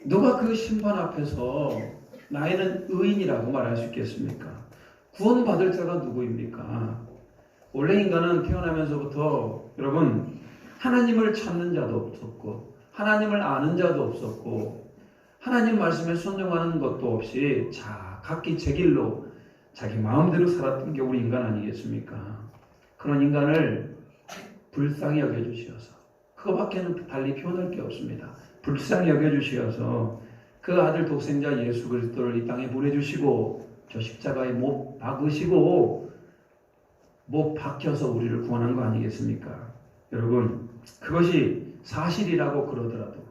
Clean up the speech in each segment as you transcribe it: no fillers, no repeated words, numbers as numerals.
누가 그 심판 앞에서 나이는 의인이라고 말할 수 있겠습니까? 구원받을 자가 누구입니까? 원래 인간은 태어나면서부터 여러분 하나님을 찾는 자도 없었고 하나님을 아는 자도 없었고 하나님 말씀에 순종하는 것도 없이 각기 제 길로 자기 마음대로 살았던 게 우리 인간 아니겠습니까? 그런 인간을 불쌍히 여겨주시어서 그거밖에는 달리 표현할 게 없습니다. 불쌍히 여겨주시어서 그 아들 독생자 예수 그리스도를 이 땅에 보내주시고 저 십자가에 못 박으시고 못 박혀서 우리를 구원한 거 아니겠습니까? 여러분 그것이 사실이라고 그러더라도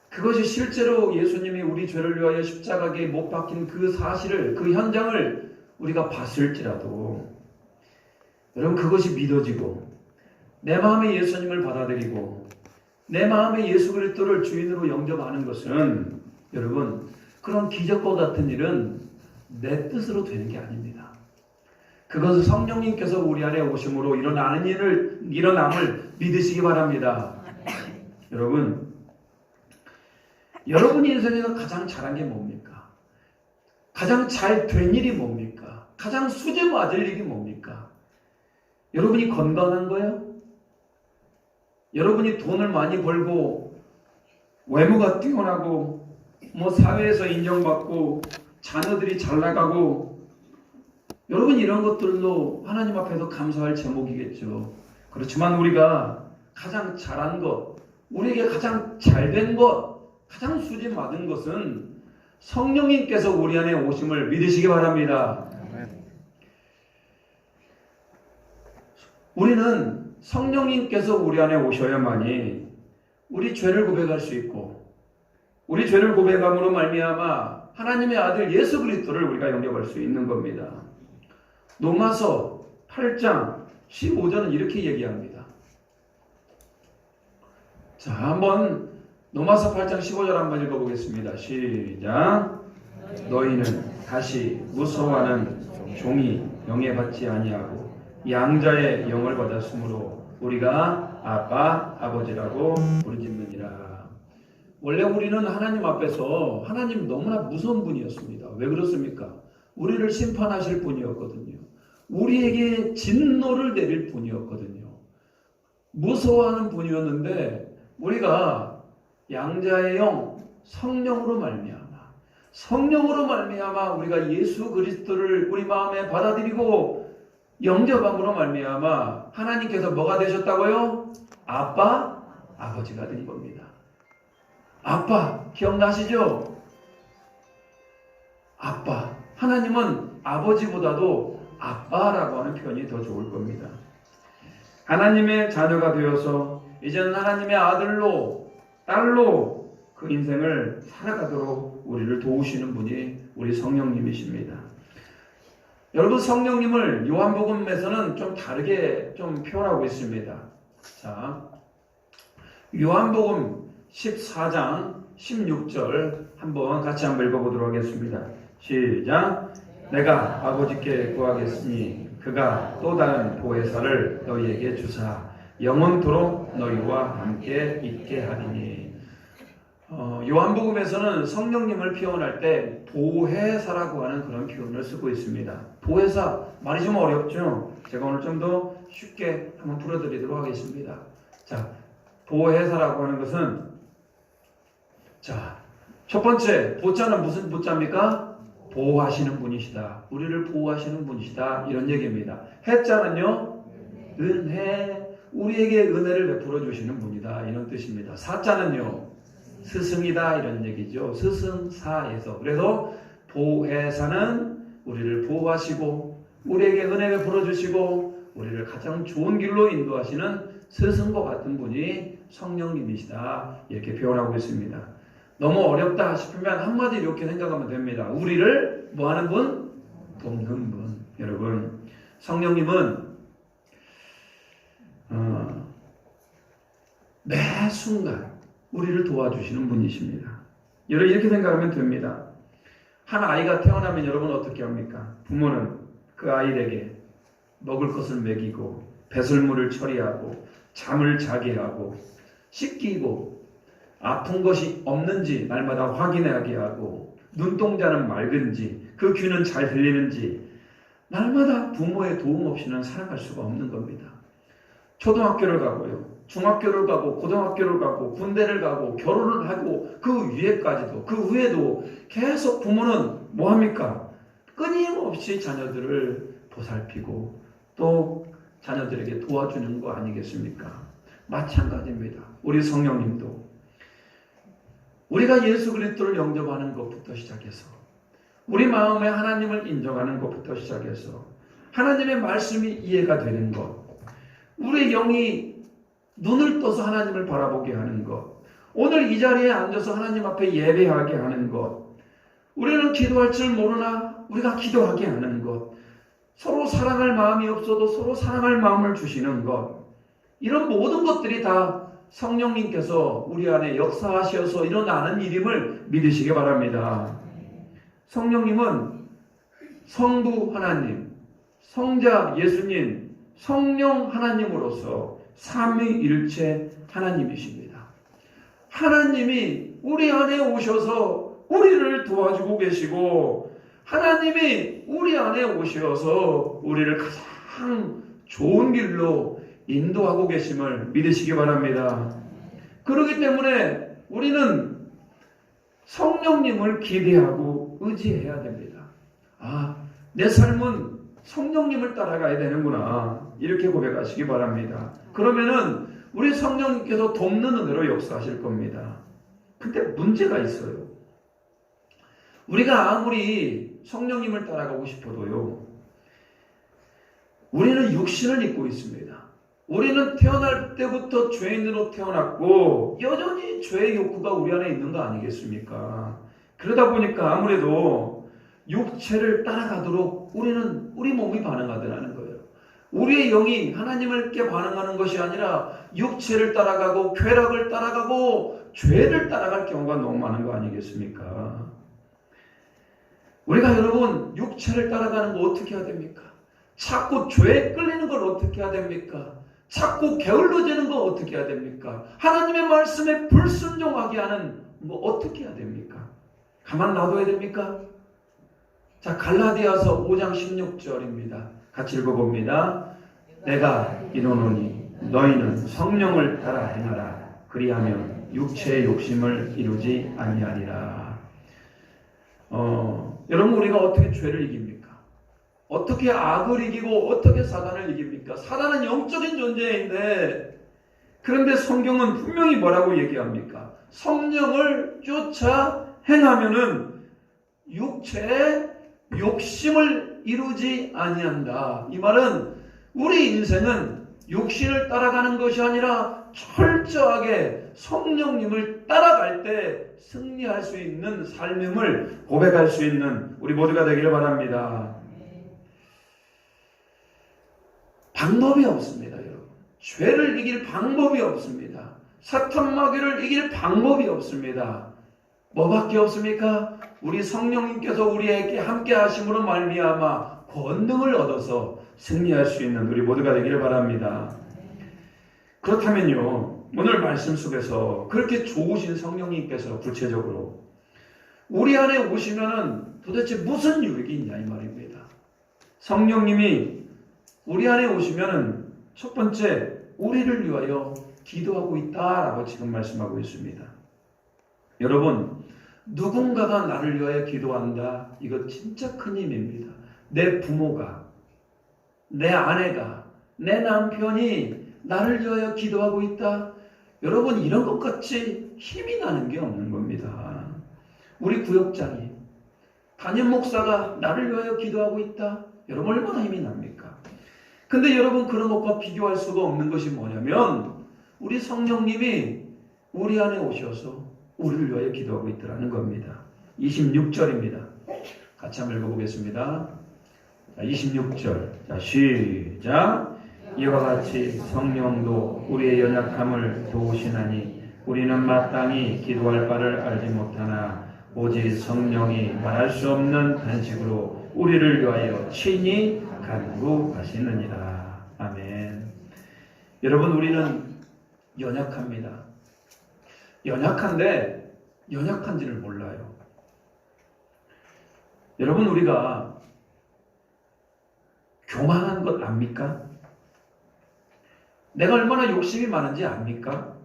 그것이 실제로 예수님이 우리 죄를 위하여 십자가에 못 박힌 그 사실을 그 현장을 우리가 봤을지라도 여러분 그것이 믿어지고 내 마음에 예수님을 받아들이고 내 마음에 예수 그리스도를 주인으로 영접하는 것은 여러분 그런 기적과 같은 일은 내 뜻으로 되는 게 아닙니다. 그것은 성령님께서 우리 안에 오심으로 일어남을 믿으시기 바랍니다. 여러분 여러분이 인생에서 가장 잘한 게 뭡니까? 가장 잘 된 일이 뭡니까? 가장 수제 맞을 일이 뭡니까? 여러분이 건강한 거예요? 여러분이 돈을 많이 벌고 외모가 뛰어나고 사회에서 인정받고 자녀들이 잘 나가고 여러분 이런 것들로 하나님 앞에서 감사할 제목이겠죠. 그렇지만 우리가 가장 잘한 것, 우리에게 가장 잘된 것, 가장 수지 맞은 것은 성령님께서 우리 안에 오심을 믿으시기 바랍니다. 우리는 성령님께서 우리 안에 오셔야만이 우리 죄를 고백할 수 있고 우리 죄를 고백함으로 말미암아 하나님의 아들 예수 그리스도를 우리가 영접할 수 있는 겁니다. 로마서 8장 15절은 이렇게 얘기합니다. 자, 한번 로마서 8장 15절 한번 읽어보겠습니다. 시작. 너희는 다시 무서워하는 종이 영예받지 아니하고 양자의 영을 받았으므로 우리가 아빠, 아버지라고 부르짖느니라. 원래 우리는 하나님 앞에서 하나님 너무나 무서운 분이었습니다. 왜 그렇습니까? 우리를 심판하실 분이었거든요. 우리에게 진노를 내릴 분이었거든요. 무서워하는 분이었는데 우리가 양자의 영, 성령으로 말미암아 우리가 예수 그리스도를 우리 마음에 받아들이고 영접함으로 말미암아 하나님께서 뭐가 되셨다고요? 아빠, 아버지가 된 겁니다. 아빠, 기억나시죠? 아빠. 하나님은 아버지보다도 아빠라고 하는 표현이 더 좋을 겁니다. 하나님의 자녀가 되어서 이제는 하나님의 아들로, 딸로 그 인생을 살아가도록 우리를 도우시는 분이 우리 성령님이십니다. 여러분 성령님을 요한복음에서는 좀 다르게 좀 표현하고 있습니다. 자, 요한복음 14장 16절 같이 한번 읽어보도록 하겠습니다. 시작. 내가 아버지께 구하겠으니 그가 또 다른 보혜사를 너희에게 주사 영원토록 너희와 함께 있게 하리니. 요한복음에서는 성령님을 표현할 때 보혜사라고 하는 그런 표현을 쓰고 있습니다. 보혜사 말이 좀 어렵죠? 제가 오늘 좀 더 쉽게 한번 풀어드리도록 하겠습니다. 자, 보혜사라고 하는 것은 첫 번째 보자는 무슨 보자입니까? 보호하시는 분이시다. 우리를 보호하시는 분이시다. 이런 얘기입니다. 해자는요, 은혜, 우리에게 은혜를 베풀어 주시는 분이다. 이런 뜻입니다. 사자는요, 스승이다. 이런 얘기죠. 스승사에서. 그래서 보혜사는 우리를 보호하시고 우리에게 은혜 베풀어 주시고 우리를 가장 좋은 길로 인도하시는 스승과 같은 분이 성령님이시다. 이렇게 표현하고 있습니다. 너무 어렵다 싶으면 한마디 이렇게 생각하면 됩니다. 우리를 뭐하는 분? 돕는 분. 여러분, 성령님은 매 순간 우리를 도와주시는 분이십니다. 여러분 이렇게 생각하면 됩니다. 한 아이가 태어나면 여러분 어떻게 합니까? 부모는 그 아이에게 먹을 것을 먹이고 배설물을 처리하고 잠을 자게 하고 씻기고 아픈 것이 없는지 날마다 확인하게 하고, 눈동자는 맑은지, 그 귀는 잘 들리는지 날마다 부모의 도움 없이는 살아갈 수가 없는 겁니다. 초등학교를 가고요, 중학교를 가고, 고등학교를 가고, 군대를 가고, 결혼을 하고, 그 위에까지도, 그 후에도 계속 부모는 뭐합니까? 끊임없이 자녀들을 보살피고 또 자녀들에게 도와주는 거 아니겠습니까? 마찬가지입니다. 우리 성령님도 우리가 예수 그리스도를 영접하는 것부터 시작해서, 우리 마음에 하나님을 인정하는 것부터 시작해서 하나님의 말씀이 이해가 되는 것, 우리의 영이 눈을 떠서 하나님을 바라보게 하는 것, 오늘 이 자리에 앉아서 하나님 앞에 예배하게 하는 것, 우리는 기도할 줄 모르나 우리가 기도하게 하는 것, 서로 사랑할 마음이 없어도 서로 사랑할 마음을 주시는 것, 이런 모든 것들이 다 성령님께서 우리 안에 역사하셔서 일어나는 일임을 믿으시기 바랍니다. 성령님은 성부 하나님, 성자 예수님, 성령 하나님으로서 삼위일체 하나님이십니다. 하나님이 우리 안에 오셔서 우리를 도와주고 계시고, 하나님이 우리 안에 오셔서 우리를 가장 좋은 길로 인도하고 계심을 믿으시기 바랍니다. 그렇기 때문에 우리는 성령님을 기대하고 의지해야 됩니다. 아, 내 삶은 성령님을 따라가야 되는구나, 이렇게 고백하시기 바랍니다. 그러면은 우리 성령님께서 돕는 은혜로 역사하실 겁니다. 근데 문제가 있어요. 우리가 아무리 성령님을 따라가고 싶어도요, 우리는 육신을 입고 있습니다. 우리는 태어날 때부터 죄인으로 태어났고 여전히 죄의 욕구가 우리 안에 있는 거 아니겠습니까? 그러다 보니까 아무래도 육체를 따라가도록 우리 몸이 반응하더라는 거예요. 우리의 영이 하나님께 반응하는 것이 아니라 육체를 따라가고 쾌락을 따라가고 죄를 따라갈 경우가 너무 많은 거 아니겠습니까? 우리가 여러분 육체를 따라가는 거 어떻게 해야 됩니까? 자꾸 죄에 끌리는 걸 어떻게 해야 됩니까? 자꾸 게을러지는 거 어떻게 해야 됩니까? 하나님의 말씀에 불순종하게 하는 뭐 어떻게 해야 됩니까? 가만 놔둬야 됩니까? 자, 갈라디아서 5장 16절입니다. 같이 읽어봅니다. 내가 이르노니 너희는 성령을 따라 행하라. 그리하면 육체의 욕심을 이루지 아니하리라. 여러분, 우리가 어떻게 죄를 이깁니까? 어떻게 악을 이기고 어떻게 사단을 이깁니까? 사단은 영적인 존재인데, 그런데 성경은 분명히 뭐라고 얘기합니까? 성령을 쫓아 행하면은 육체의 욕심을 이루지 아니한다. 이 말은 우리 인생은 육신을 따라가는 것이 아니라 철저하게 성령님을 따라갈 때 승리할 수 있는 삶임을 고백할 수 있는 우리 모두가 되기를 바랍니다. 방법이 없습니다, 여러분. 죄를 이길 방법이 없습니다. 사탄 마귀를 이길 방법이 없습니다. 뭐밖에 없습니까? 우리 성령님께서 우리에게 함께 하심으로 말미암아 권능을 얻어서 승리할 수 있는 우리 모두가 되기를 바랍니다. 그렇다면요, 오늘 말씀 속에서 그렇게 좋으신 성령님께서 구체적으로 우리 안에 오시면은 도대체 무슨 유익이 있냐 이 말입니다. 성령님이 우리 안에 오시면은 첫 번째, 우리를 위하여 기도하고 있다라고 지금 말씀하고 있습니다. 여러분, 누군가가 나를 위하여 기도한다, 이거 진짜 큰 힘입니다. 내 부모가, 내 아내가, 내 남편이 나를 위하여 기도하고 있다, 여러분, 이런 것 같이 힘이 나는 게 없는 겁니다. 우리 구역장이, 담임 목사가 나를 위하여 기도하고 있다, 여러분 얼마나 힘이 납니까? 근데 여러분, 그런 것과 비교할 수가 없는 것이 뭐냐면 우리 성령님이 우리 안에 오셔서 우리를 위하여 기도하고 있더라는 겁니다. 26절입니다. 같이 한번 읽어보겠습니다. 자, 26절. 자, 시작. 이와 같이 성령도 우리의 연약함을 도우시나니 우리는 마땅히 기도할 바를 알지 못하나 오직 성령이 말할 수 없는 단식으로 우리를 위하여 친히 간구하시느니라. 아멘. 여러분, 우리는 연약합니다. 연약한데 연약한지를 몰라요. 여러분, 우리가 교만한 것 압니까? 내가 얼마나 욕심이 많은지 압니까?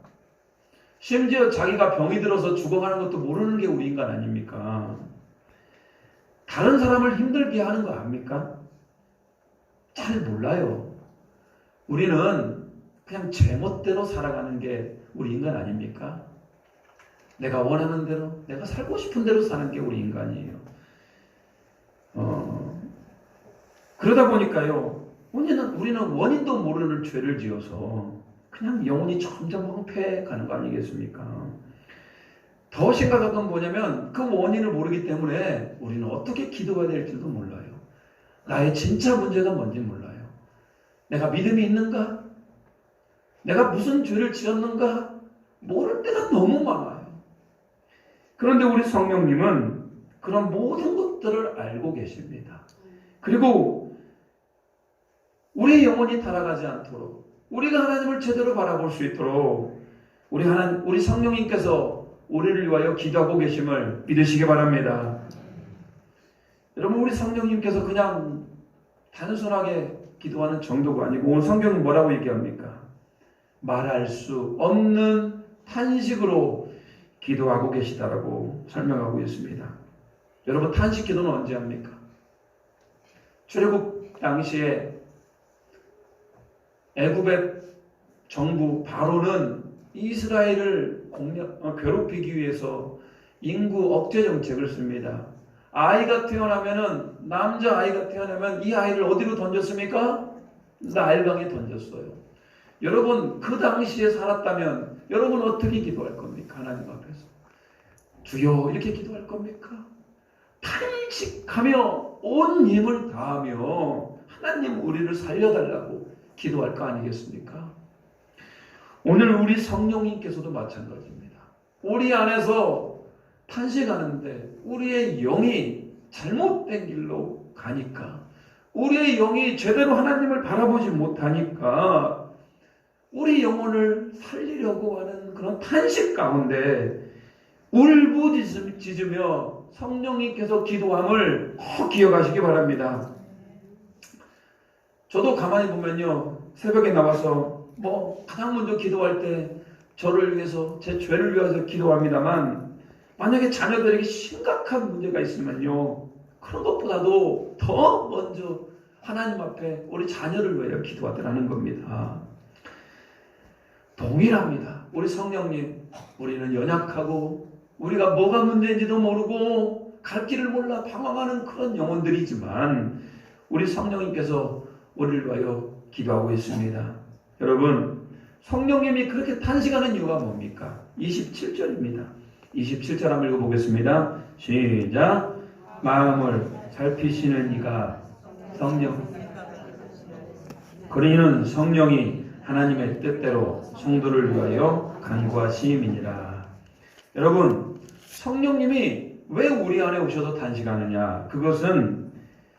심지어 자기가 병이 들어서 죽어가는 것도 모르는 게 우리 인간 아닙니까? 다른 사람을 힘들게 하는 거 압니까? 잘 몰라요. 우리는 그냥 제멋대로 살아가는 게 우리 인간 아닙니까? 내가 원하는 대로, 내가 살고 싶은 대로 사는 게 우리 인간이에요. 그러다 보니까요, 우리는 원인도 모르는 죄를 지어서 그냥 영혼이 점점 황폐해가는 거 아니겠습니까? 더 심각한 건 뭐냐면 그 원인을 모르기 때문에 우리는 어떻게 기도해야 될지도 몰라요. 나의 진짜 문제가 뭔지 몰라요. 내가 믿음이 있는가? 내가 무슨 죄를 지었는가? 모를 때가 너무 많아요. 그런데 우리 성령님은 그런 모든 것들을 알고 계십니다. 그리고 우리의 영혼이 타락하지 않도록, 우리가 하나님을 제대로 바라볼 수 있도록 우리 성령님께서 우리를 위하여 기도하고 계심을 믿으시기 바랍니다. 여러분, 우리 성령님께서 그냥 단순하게 기도하는 정도가 아니고 오늘 성경은 뭐라고 얘기합니까? 말할 수 없는 탄식으로 기도하고 계시다라고 설명하고 있습니다. 여러분, 탄식 기도는 언제 합니까? 출애굽 당시에 애굽의 정부 바로는 이스라엘을 괴롭히기 위해서 인구 억제 정책을 씁니다. 아이가 태어나면은, 남자 아이가 태어나면 이 아이를 어디로 던졌습니까? 나일강에 던졌어요. 여러분, 그 당시에 살았다면 여러분 어떻게 기도할 겁니까? 하나님 앞에서 주여 이렇게 기도할 겁니까? 탄식하며 온 힘을 다하며 하나님 우리를 살려달라고 기도할 거 아니겠습니까? 오늘 우리 성령님께서도 마찬가지입니다. 우리 안에서 탄식하는데 우리의 영이 잘못된 길로 가니까, 우리의 영이 제대로 하나님을 바라보지 못하니까 우리 영혼을 살리려고 하는 그런 탄식 가운데 울부짖으며 성령님께서 기도함을 꼭 기억하시기 바랍니다. 저도 가만히 보면요, 새벽에 나와서 가장 먼저 기도할 때 저를 위해서, 제 죄를 위해서 기도합니다만, 만약에 자녀들에게 심각한 문제가 있으면요, 그런 것보다도 더 먼저 하나님 앞에 우리 자녀를 위하여 기도하더라는 겁니다. 동일합니다. 우리 성령님, 우리는 연약하고 우리가 뭐가 문제인지도 모르고 갈 길을 몰라 방황하는 그런 영혼들이지만 우리 성령님께서 우리를 위하여 기도하고 있습니다. 여러분, 성령님이 그렇게 탄식하는 이유가 뭡니까? 27절입니다. 27절 한번 읽어보겠습니다. 시작. 마음을 살피시는 이가 성령, 그러니는 성령이 하나님의 뜻대로 성도를 위하여 간구하심이니라. 여러분, 성령님이 왜 우리 안에 오셔서 탄식하느냐? 그것은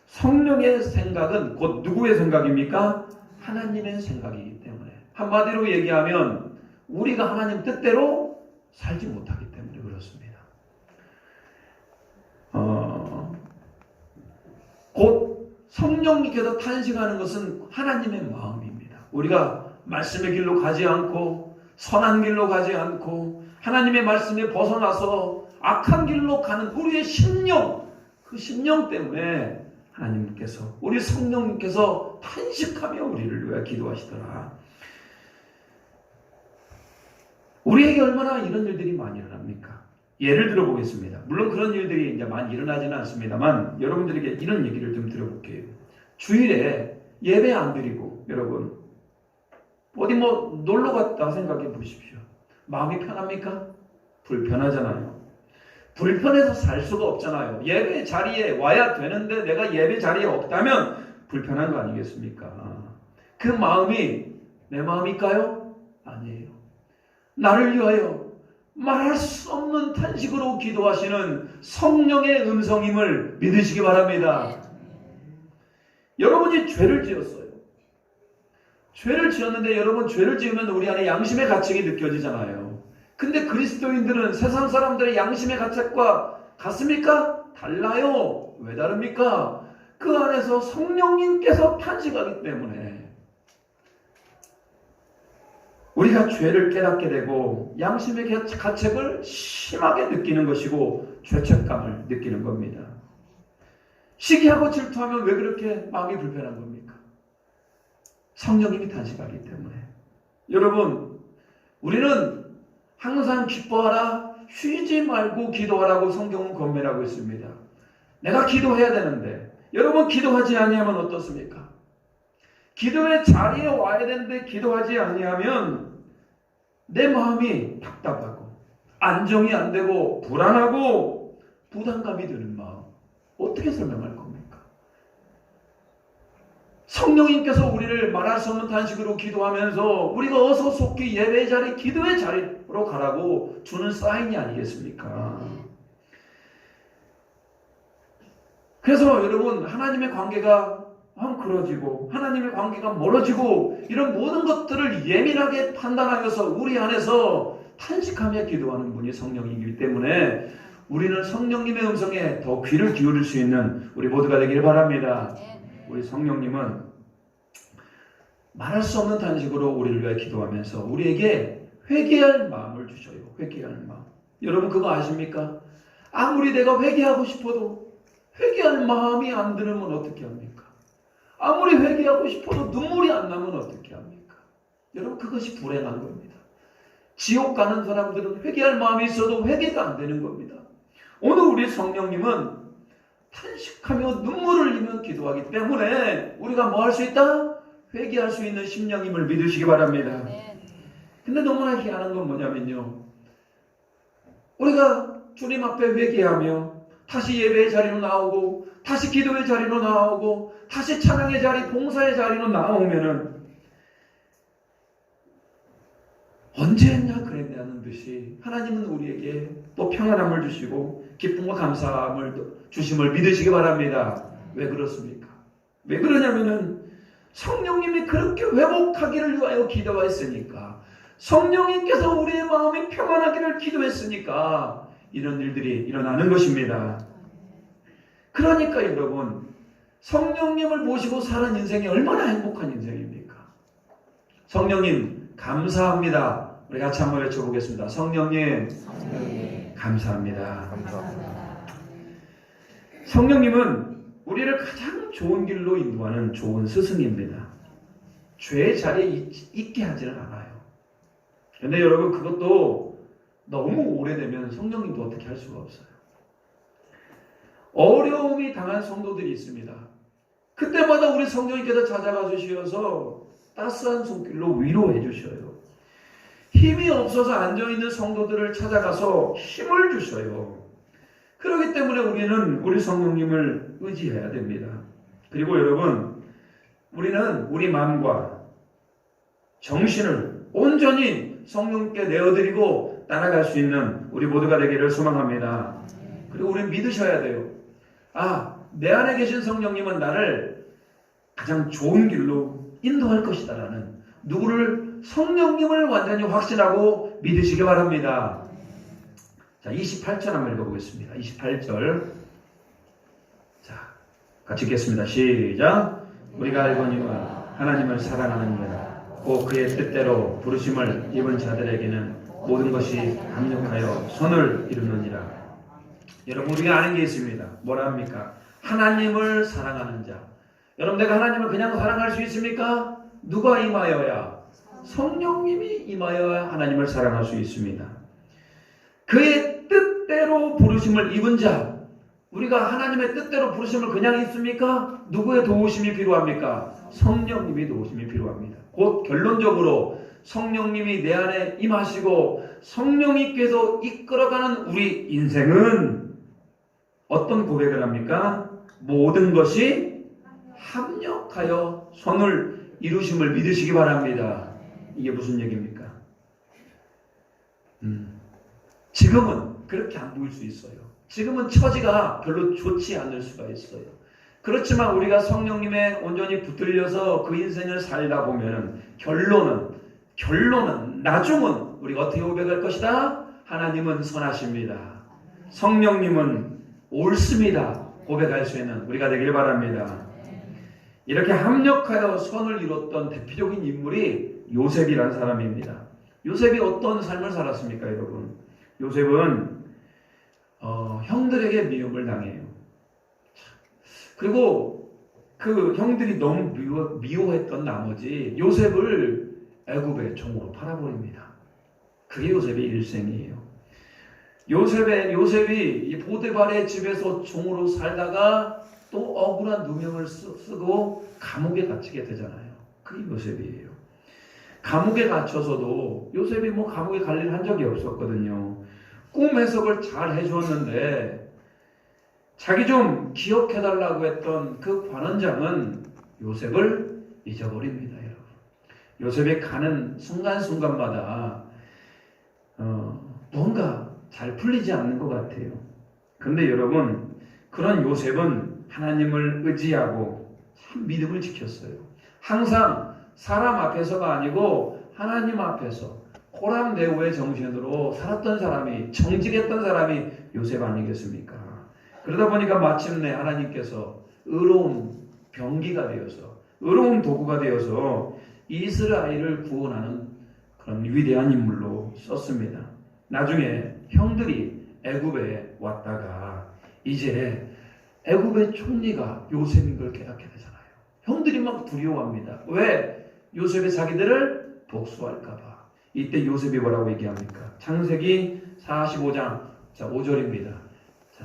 성령의 생각은 곧 누구의 생각입니까? 하나님의 생각이기 때문에. 한마디로 얘기하면 우리가 하나님 뜻대로 살지 못하기 때문에 그렇습니다. 곧 성령님께서 탄식하는 것은 하나님의 마음입니다. 우리가 말씀의 길로 가지 않고 선한 길로 가지 않고 하나님의 말씀에 벗어나서 악한 길로 가는 우리의 심령, 그 심령 때문에 하나님께서, 우리 성령님께서 탄식하며 우리를 위해 기도하시더라. 우리에게 얼마나 이런 일들이 많이 일어납니까? 예를 들어 보겠습니다. 물론 그런 일들이 이제 많이 일어나지는 않습니다만 여러분들에게 이런 얘기를 좀 들어볼게요. 주일에 예배 안 드리고 여러분 어디 놀러 갔다 생각해 보십시오. 마음이 편합니까? 불편하잖아요. 불편해서 살 수가 없잖아요. 예배 자리에 와야 되는데 내가 예배 자리에 없다면 불편한 거 아니겠습니까? 그 마음이 내 마음일까요? 아니에요. 나를 위하여 말할 수 없는 탄식으로 기도하시는 성령의 음성임을 믿으시기 바랍니다. 여러분이 죄를 지었어요. 죄를 지었는데 여러분, 죄를 지으면 우리 안에 양심의 가책이 느껴지잖아요. 근데 그리스도인들은 세상 사람들의 양심의 가책과 같습니까? 달라요. 왜 다릅니까? 그 안에서 성령님께서 탄식하기 때문에 우리가 죄를 깨닫게 되고 양심의 가책을 심하게 느끼는 것이고 죄책감을 느끼는 겁니다. 시기하고 질투하면 왜 그렇게 마음이 불편한 겁니까? 성령님이 탄식하기 때문에. 여러분, 우리는 항상 기뻐하라, 쉬지 말고 기도하라고 성경은 권면하고 있습니다. 내가 기도해야 되는데 여러분 기도하지 아니하면 어떻습니까? 기도의 자리에 와야 되는데 기도하지 아니하면 내 마음이 답답하고 안정이 안 되고 불안하고 부담감이 드는 마음, 어떻게 설명할 겁니까? 성령님께서 우리를 말할 수 없는 탄식으로 기도하면서 우리가 어서 속히 예배의 자리, 기도의 자리로 가라고 주는 사인이 아니겠습니까? 그래서 여러분, 하나님의 관계가 헝클어지고 하나님의 관계가 멀어지고 이런 모든 것들을 예민하게 판단하여서 우리 안에서 탄식하며 기도하는 분이 성령이기 때문에 우리는 성령님의 음성에 더 귀를 기울일 수 있는 우리 모두가 되기를 바랍니다. 우리 성령님은 말할 수 없는 탄식으로 우리를 위해 기도하면서 우리에게 회개할 마음을 주셔요. 회개할 마음. 여러분 그거 아십니까? 아무리 내가 회개하고 싶어도 회개할 마음이 안 들으면 어떻게 합니까? 아무리 회개하고 싶어도 눈물이 안 나면 어떻게 합니까? 여러분 그것이 불행한 겁니다. 지옥 가는 사람들은 회개할 마음이 있어도 회개가 안 되는 겁니다. 오늘 우리 성령님은 탄식하며 눈물을 흘리며 기도하기 때문에 우리가 뭐 할 수 있다? 회개할 수 있는 심령임을 믿으시기 바랍니다. 근데 너무나 희한한 건 뭐냐면요, 우리가 주님 앞에 회개하며 다시 예배의 자리로 나오고 다시 기도의 자리로 나오고 다시 찬양의 자리, 봉사의 자리로 나오면은 언제 했냐 그랬냐는 듯이 하나님은 우리에게 또 평안함을 주시고 기쁨과 감사함을 주심을 믿으시기 바랍니다. 왜 그렇습니까? 왜 그러냐면은 성령님이 그렇게 회복하기를 위하여 기도했으니까, 성령님께서 우리의 마음이 평안하기를 기도했으니까 이런 일들이 일어나는 것입니다. 그러니까 여러분, 성령님을 모시고 사는 인생이 얼마나 행복한 인생입니까? 성령님 감사합니다. 우리 같이 한번 외쳐보겠습니다. 성령님, 감사합니다. 성령님은 우리를 가장 좋은 길로 인도하는 좋은 스승입니다. 죄의 자리에 있게 하지는 않아요. 그런데 여러분 그것도 너무 오래되면 성령님도 어떻게 할 수가 없어요. 어려움이 당한 성도들이 있습니다. 그때마다 우리 성령님께서 찾아가 주시어서 따스한 손길로 위로해 주셔요. 힘이 없어서 앉아있는 성도들을 찾아가서 힘을 주셔요. 그렇기 때문에 우리는 우리 성령님을 의지해야 됩니다. 그리고 여러분, 우리는 우리 마음과 정신을 온전히 성령께 내어드리고 따라갈 수 있는 우리 모두가 되기를 소망합니다. 그리고 우리는 믿으셔야 돼요. 내 안에 계신 성령님은 나를 가장 좋은 길로 인도할 것이다라는, 누구를? 성령님을 완전히 확신하고 믿으시기 바랍니다. 자, 28절 한번 읽어보겠습니다. 28절. 자, 같이 읽겠습니다. 시작. 우리가 알거니와 하나님을 사랑하는 자, 곧 그의 뜻대로 부르심을 입은 자들에게는 모든 것이 합력하여 선을 이루느니라. 여러분, 우리가 아는 게 있습니다. 뭐라 합니까? 하나님을 사랑하는 자. 여러분, 내가 하나님을 그냥 사랑할 수 있습니까? 누가 임하여야? 성령님이 임하여야 하나님을 사랑할 수 있습니다. 그의 뜻대로 부르심을 입은 자. 우리가 하나님의 뜻대로 부르심을 그냥 입습니까? 누구의 도우심이 필요합니까? 성령님의 도우심이 필요합니다. 곧 결론적으로 성령님이 내 안에 임하시고 성령님께서 이끌어가는 우리 인생은 어떤 고백을 합니까? 모든 것이 합력하여 선을 이루심을 믿으시기 바랍니다. 이게 무슨 얘기입니까? 지금은 그렇게 안 보일 수 있어요. 지금은 처지가 별로 좋지 않을 수가 있어요. 그렇지만 우리가 성령님에 온전히 붙들려서 그 인생을 살다 보면 결론은 나중은 우리가 어떻게 고백할 것이다? 하나님은 선하십니다. 성령님은 옳습니다. 고백할 수 있는 우리가 되길 바랍니다. 이렇게 합력하여 선을 이뤘던 대표적인 인물이 요셉이라는 사람입니다. 요셉이 어떤 삶을 살았습니까, 여러분? 요셉은 형들에게 미움을 당해요. 그리고 그 형들이 너무 미워했던 나머지 요셉을 애굽의 종으로 팔아버립니다. 그게 요셉의 일생이에요. 요셉이 이 보디발의 집에서 종으로 살다가 또 억울한 누명을 쓰고 감옥에 갇히게 되잖아요. 그게 요셉이에요. 감옥에 갇혀서도 요셉이 감옥에 갈 일 한 적이 없었거든요. 꿈 해석을 잘 해주었는데 자기 좀 기억해달라고 했던 그 관원장은 요셉을 잊어버립니다, 여러분. 요셉이 가는 순간순간마다 뭔가 잘 풀리지 않는 것 같아요. 그런데 여러분, 그런 요셉은 하나님을 의지하고 참 믿음을 지켰어요. 항상 사람 앞에서가 아니고 하나님 앞에서 호랑대우의 정신으로 살았던 사람이, 정직했던 사람이 요셉 아니겠습니까? 그러다 보니까 마침내 하나님께서 의로운 병기가 되어서, 의로운 도구가 되어서 이스라엘을 구원하는 그런 위대한 인물로 썼습니다. 나중에 형들이 애굽에 왔다가 이제 애굽의 총리가 요셉인 걸 깨닫게 되잖아요. 형들이 막 두려워합니다. 왜? 요셉이 자기들을 복수할까봐. 이때 요셉이 뭐라고 얘기합니까? 창세기 45장 5절입니다.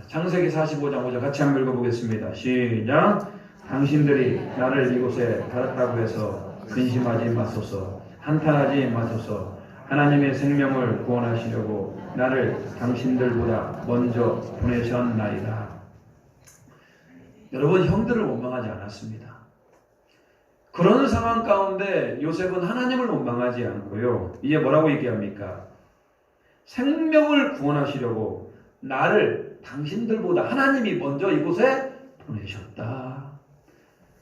창세기 45장 5절 같이 한번 읽어보겠습니다. 시작. 당신들이 나를 이곳에 달았다고 해서 근심하지 마소서. 한탄하지 마소서. 하나님의 생명을 구원하시려고 나를 당신들보다 먼저 보내셨나이다. 여러분, 형들을 원망하지 않았습니다. 그런 상황 가운데 요셉은 하나님을 원망하지 않고요. 이게 뭐라고 얘기합니까? 생명을 구원하시려고 나를 당신들보다 하나님이 먼저 이곳에 보내셨다.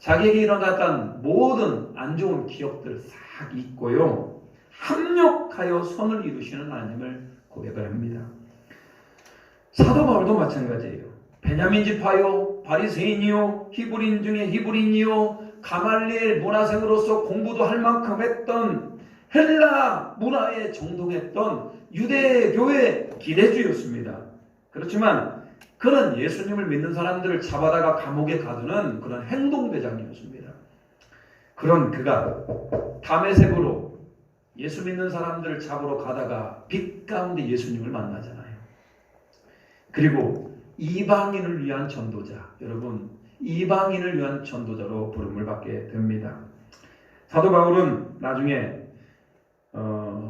자기에게 일어났던 모든 안 좋은 기억들 싹 잊고요. 합력하여 선을 이루시는 하나님을 고백을 합니다. 사도 바울도 마찬가지예요. 베냐민 지파요, 바리새인이요, 히브리인 중에 히브리인이요, 가말리엘 문화생으로서 공부도 할 만큼 했던 헬라 문화에 정통했던 유대교의 기대주였습니다. 그렇지만 그는 예수님을 믿는 사람들을 잡아다가 감옥에 가두는 그런 행동대장이었습니다. 그런 그가 다메섹으로 예수 믿는 사람들을 잡으러 가다가 빛 가운데 예수님을 만나잖아요. 그리고 이방인을 위한 전도자, 여러분, 이방인을 위한 전도자로 부름을 받게 됩니다. 사도 바울은 나중에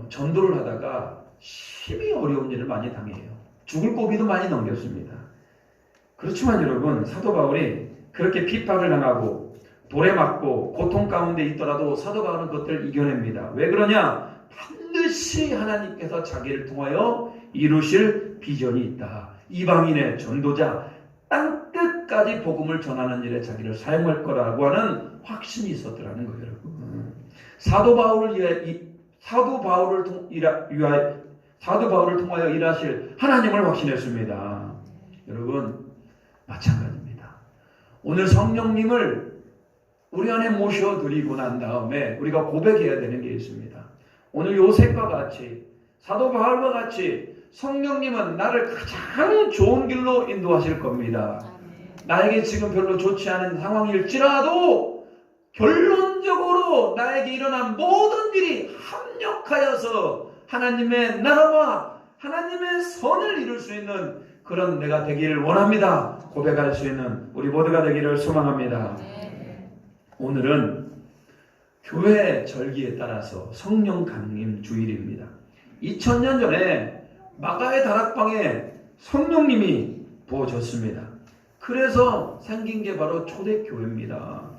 전도를 하다가 심히 어려운 일을 많이 당해요. 죽을 고비도 많이 넘겼습니다. 그렇지만 여러분, 사도 바울이 그렇게 핍박을 당하고 돌에 맞고 고통 가운데 있더라도 사도 바울은 그것들을 이겨냅니다. 왜 그러냐? 반드시 하나님께서 자기를 통하여 이루실 비전이 있다. 이방인의 전도자, 땅끝까지 복음을 전하는 일에 자기를 사용할 거라고 하는 확신이 있었더라는 거예요, 여러분. 사도 바울을 통하여 일하실 하나님을 확신했습니다. 여러분, 마찬가지입니다. 오늘 성령님을 우리 안에 모셔드리고 난 다음에 우리가 고백해야 되는 게 있습니다. 오늘 요셉과 같이, 사도 바울과 같이 성령님은 나를 가장 좋은 길로 인도하실 겁니다. 나에게 지금 별로 좋지 않은 상황일지라도 결론적으로 나에게 일어난 모든 일이 합력하여서 하나님의 나라와 하나님의 선을 이룰 수 있는 그런 내가 되기를 원합니다. 고백할 수 있는 우리 모두가 되기를 소망합니다. 오늘은 교회 절기에 따라서 성령 강림 주일입니다. 2000년 전에 마가의 다락방에 성령님이 부어졌습니다. 그래서 생긴 게 바로 초대교회입니다.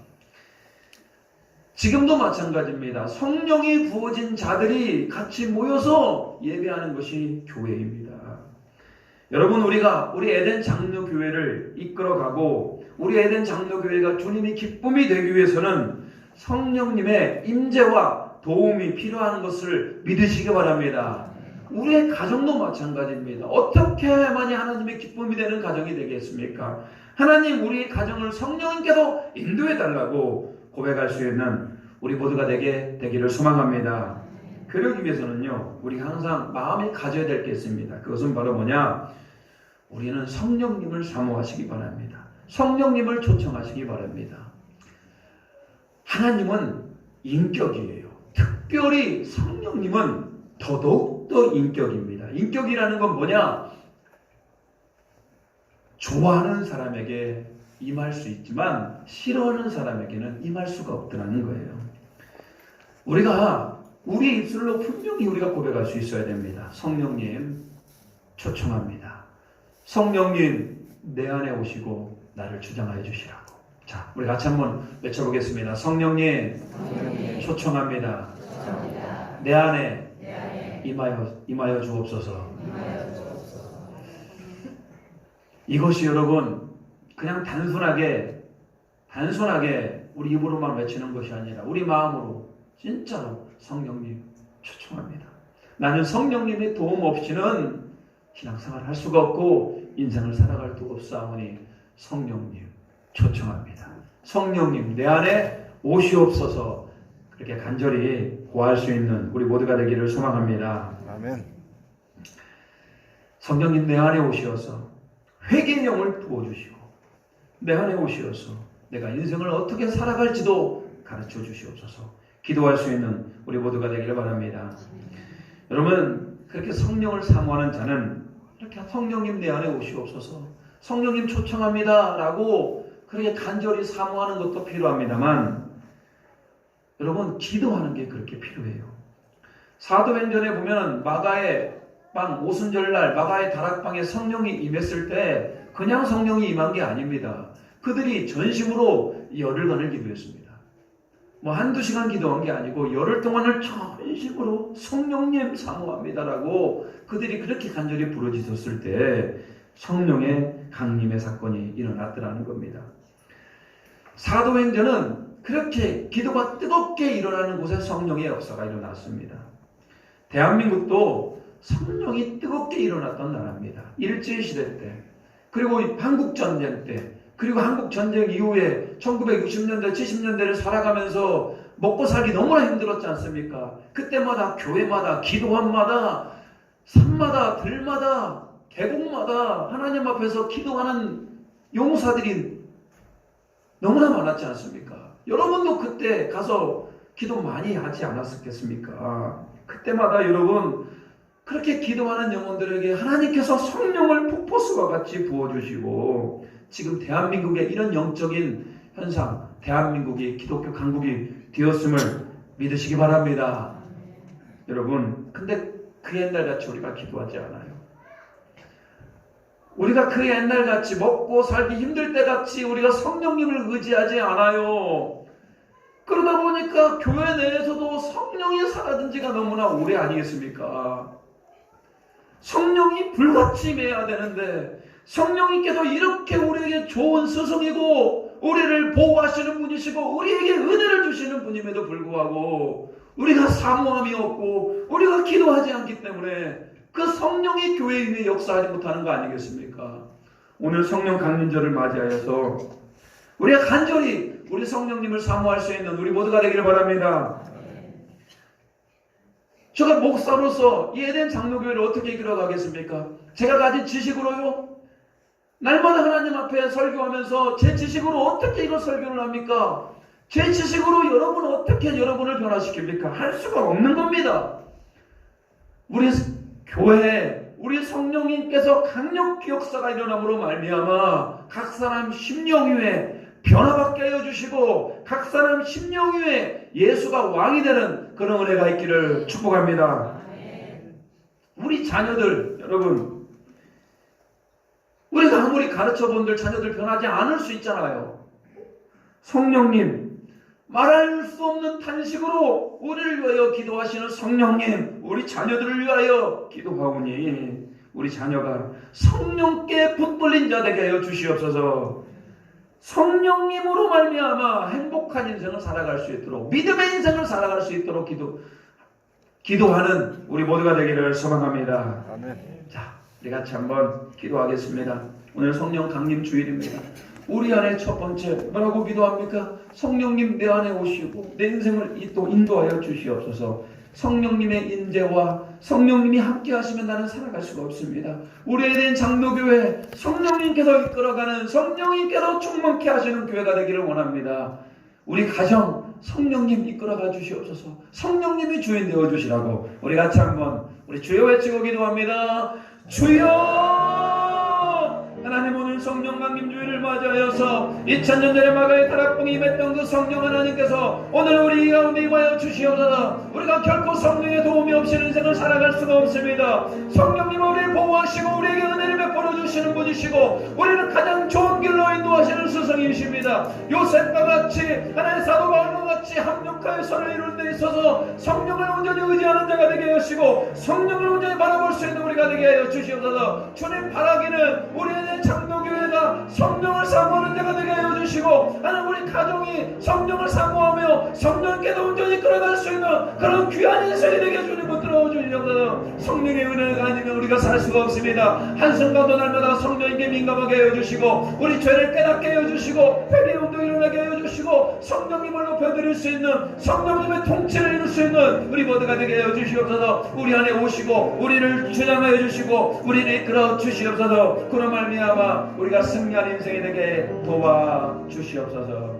지금도 마찬가지입니다. 성령이 부어진 자들이 같이 모여서 예배하는 것이 교회입니다. 여러분, 우리가 우리 에덴 장로교회를 이끌어가고 우리 에덴 장로교회가 주님의 기쁨이 되기 위해서는 성령님의 임재와 도움이 필요한 것을 믿으시기 바랍니다. 우리의 가정도 마찬가지입니다. 어떻게 해야만이 하나님의 기쁨이 되는 가정이 되겠습니까? 하나님, 우리 가정을 성령님께서 인도해 달라고 고백할 수 있는 우리 모두가 되기를 소망합니다. 그러기 위해서는요, 우리 항상 마음에 가져야 될 게 있습니다. 그것은 바로 뭐냐? 우리는 성령님을 사모하시기 바랍니다. 성령님을 초청하시기 바랍니다. 하나님은 인격이에요. 특별히 성령님은 더더욱더 인격입니다. 인격이라는 건 뭐냐? 좋아하는 사람에게 임할 수 있지만 싫어하는 사람에게는 임할 수가 없더라는 거예요. 우리 입술로 분명히 우리가 고백할 수 있어야 됩니다. 성령님 초청합니다. 성령님 내 안에 오시고 나를 주장하여 주시라고. 자, 우리 같이 한번 외쳐보겠습니다. 성령님 초청합니다. 내 안에 임하여 주옵소서. 이것이 여러분 그냥 단순하게 우리 입으로만 외치는 것이 아니라 우리 마음으로 진짜로 성령님 초청합니다. 나는 성령님의 도움 없이는 신앙생활을 할 수가 없고 인생을 살아갈 수 없사오니 성령님 초청합니다. 성령님 내 안에 오시옵소서. 그렇게 간절히 구할 수 있는 우리 모두가 되기를 소망합니다. 아멘. 성령님 내 안에 오시어서 회개의 영을 부어주시고 내 안에 오시어서 내가 인생을 어떻게 살아갈지도 가르쳐 주시옵소서. 기도할 수 있는 우리 모두가 되기를 바랍니다. 여러분, 그렇게 성령을 사모하는 자는 이렇게 성령님 내 안에 오시옵소서, 성령님 초청합니다 라고 그렇게 간절히 사모하는 것도 필요합니다만 여러분, 기도하는 게 그렇게 필요해요. 사도행전에 보면 마가의 빵 오순절날 마가의 다락방에 성령이 임했을 때 그냥 성령이 임한 게 아닙니다. 그들이 전심으로 열흘간을 기도했습니다. 뭐 한두 시간 기도한 게 아니고 열흘 동안을 전심으로 성령님 사모합니다라고 그들이 그렇게 간절히 부르짖었을 때 성령의 강림의 사건이 일어났더라는 겁니다. 사도행전은 그렇게 기도가 뜨겁게 일어나는 곳에 성령의 역사가 일어났습니다. 대한민국도 성령이 뜨겁게 일어났던 나라입니다. 일제시대 때, 그리고 한국전쟁 때, 그리고 한국전쟁 이후에 1960년대, 70년대를 살아가면서 먹고 살기 너무나 힘들었지 않습니까? 그때마다 교회마다, 기도원마다, 산마다, 들마다, 계곡마다 하나님 앞에서 기도하는 용사들이 너무나 많았지 않습니까? 여러분도 그때 가서 기도 많이 하지 않았겠습니까? 그때마다 여러분 그렇게 기도하는 영혼들에게 하나님께서 성령을 폭포수와 같이 부어주시고 지금 대한민국에 이런 영적인 현상, 대한민국이 기독교 강국이 되었음을 믿으시기 바랍니다. 여러분, 근데 그 옛날같이 우리가 기도하지 않아요. 우리가 그 옛날같이 먹고 살기 힘들 때같이 우리가 성령님을 의지하지 않아요. 그러다 보니까 교회 내에서도 성령이 사라진 지가 너무나 오래 아니겠습니까? 성령이 불같이 임해야 되는데 성령님께서 이렇게 우리에게 좋은 스승이고 우리를 보호하시는 분이시고 우리에게 은혜를 주시는 분임에도 불구하고 우리가 사모함이 없고 우리가 기도하지 않기 때문에 그 성령이 교회 위에 역사하지 못하는 거 아니겠습니까? 오늘 성령 강림절을 맞이하여서 우리가 간절히 우리 성령님을 사모할 수 있는 우리 모두가 되기를 바랍니다. 제가 목사로서 이 에덴 장로교회를 어떻게 이끌어가겠습니까? 제가 가진 지식으로요? 날마다 하나님 앞에 설교하면서 제 지식으로 어떻게 이걸 설교를 합니까? 제 지식으로 여러분은 어떻게 여러분을 변화시킵니까? 할 수가 없는 겁니다. 우리 교회에 우리 성령님께서 강력히 역사가 일어남으로 말미암아 각 사람 심령 위에 변화받게 하여 주시고 각 사람 심령 위에 예수가 왕이 되는 그런 은혜가 있기를 축복합니다. 우리 자녀들, 여러분, 우리가 아무리 가르쳐본들 자녀들 변하지 않을 수 있잖아요. 성령님, 말할 수 없는 탄식으로 우리를 위하여 기도하시는 성령님, 우리 자녀들을 위하여 기도하오니 우리 자녀가 성령께 붙들린 자 되게 하여 주시옵소서. 성령님으로 말미암아 행복한 인생을 살아갈 수 있도록, 믿음의 인생을 살아갈 수 있도록 기도하는 우리 모두가 되기를 소망합니다. 아멘. 자, 우리 같이 한번 기도하겠습니다. 오늘 성령 강림 주일입니다. 우리 안에 첫 번째 뭐라고 기도합니까? 성령님 내 안에 오시고 내 인생을 또 인도하여 주시옵소서. 성령님의 인재와 성령님이 함께 하시면 나는 살아갈 수가 없습니다. 우리에 대한 장로교회 성령님께서 이끌어가는, 성령님께서 충만케 하시는 교회가 되기를 원합니다. 우리 가정 성령님 이끌어가 주시옵소서. 성령님이 주인 되어 주시라고 우리 같이 한번 우리 주여 외치고 기도합니다. 주여! 하나님, 오늘 성령 강림 주일을 맞이하여서 2000년 전에 마가의 타락봉이 임했던 그 성령 하나님께서 오늘 우리 가운데 임하여 주시옵소서. 우리가 결코 성령의 도움이 없이는 인생을 살아갈 수가 없습니다. 성령님은 우리를 보호하시고 우리에게 은혜를 베풀어 주시는 분이시고 우리를 가장 좋은 길로 인도하시는 스승이십니다. 요셉과 같이 하나님의 사도 바울과 같이 합력하여 선을 이루는 데 있어서 성령을 온전히 의지하는 자가 되게 하시고 성령을 온전히 바라볼 수 있는 우리가 되게 하여 주시옵소서. 주님 바라기는 우리의 장로교회가 성령을 사모하는 자가 되게 하여 주시고 하나님 우리 가정이 성령을 사모하며 성령께도 온전히 끌어갈 수 있는 그런 귀한 인생이 되게 주님 붙들어 주시옵소서. 성령의 은혜가 아니면 우리가 살 수가 없습니다. 한순간도 날마다 성령에게 민감하게 하여 주시고 우리 죄를 깨닫게 하여 주시고 회개 운동이 일어나게 하여 주시고 성령님을 높여드릴 수 있는, 성령님의 통치를 이룰 수 있는 우리 모두가 되게 하여 주시옵소서. 우리 안에 오시고 우리를 주장하여 주시고 우리를 이끌어 주시옵소서. 그런 말미암아 우리가 승리한 인생이 되게 도와 주시옵소서.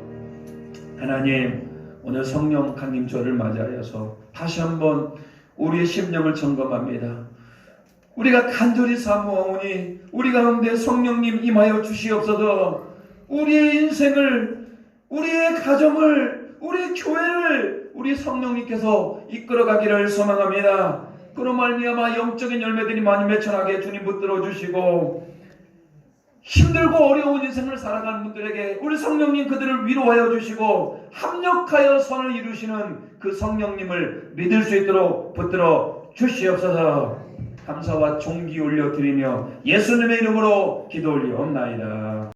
하나님, 오늘 성령 강림절을 맞이하여서 다시 한번 우리의 심령을 점검합니다. 우리가 간절히 사모하오니 우리 가운데 성령님 임하여 주시옵소서. 우리의 인생을, 우리의 가정을, 우리의 교회를 우리 성령님께서 이끌어가기를 소망합니다. 그로 말미암아 영적인 열매들이 많이 맺혀나게 주님 붙들어 주시고 힘들고 어려운 인생을 살아가는 분들에게 우리 성령님 그들을 위로하여 주시고 합력하여 선을 이루시는 그 성령님을 믿을 수 있도록 붙들어 주시옵소서. 감사와 존귀 올려드리며 예수님의 이름으로 기도 올리옵나이다.